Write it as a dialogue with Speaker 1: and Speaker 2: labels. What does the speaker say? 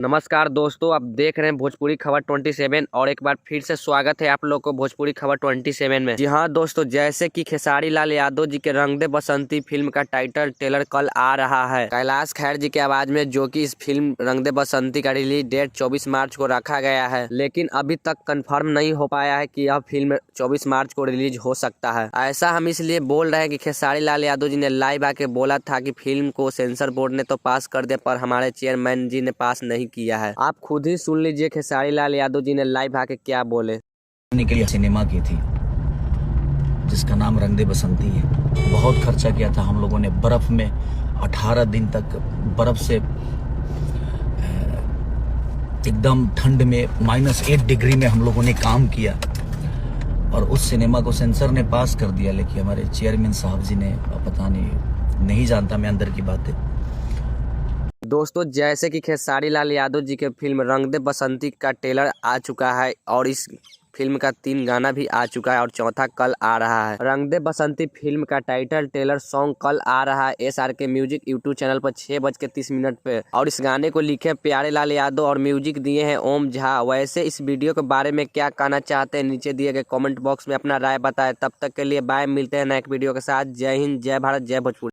Speaker 1: नमस्कार दोस्तों, आप देख रहे हैं भोजपुरी खबर 27 और एक बार फिर से स्वागत है आप लोग को भोजपुरी खबर 27 में। जी हाँ दोस्तों, जैसे कि खेसारी लाल यादव जी के रंग दे बसंती फिल्म का टाइटल ट्रेलर कल आ रहा है कैलाश खेर जी की आवाज में, जो कि इस फिल्म रंग दे बसंती का रिलीज डेट 24 मार्च को रखा गया है। लेकिन अभी तक कंफर्म नहीं हो पाया है कि यह फिल्म 24 मार्च को रिलीज हो सकता है। ऐसा हम इसलिए बोल रहे हैं कि खेसारी लाल यादव जी ने लाइव आके बोला था कि फिल्म को सेंसर बोर्ड ने तो पास कर दिया, पर हमारे चेयरमैन जी ने पास नहीं किया है। आप खुद ही सुन लीजिए खेसारी लाल यादव जी ने लाइव आके क्या बोले।
Speaker 2: के लिए सिनेमा की थी जिसका नाम रंग दे बसंती है। बहुत खर्चा किया था हम लोगों ने, बर्फ में 18 दिन तक बर्फ से एकदम ठंड में -8 डिग्री में हम लोगों ने काम किया और उस सिनेमा को सेंसर ने पास कर दिया। लेकिन हमारे चेयरमैन साहब जी ने पता नहीं जानता मैं अंदर की बातें।
Speaker 1: दोस्तों, जैसे कि खेसारी लाल यादव जी के फिल्म रंग दे बसंती का ट्रेलर आ चुका है और इस फिल्म का 3 गाना भी आ चुका है और चौथा कल आ रहा है। रंग दे बसंती फिल्म का टाइटल ट्रेलर सॉन्ग कल आ रहा है SRK म्यूजिक यूट्यूब चैनल पर 6:30 पे। और इस गाने को लिखे प्यारे लाल यादव और म्यूजिक दिए हैं ओम झा। वैसे इस वीडियो के बारे में क्या कहना चाहते हैं, नीचे दिए गए कमेंट बॉक्स में अपना राय बताएं। तब तक के लिए बाय, मिलते हैं नए वीडियो के साथ। जय हिंद, जय भारत, जय भोजपुरी।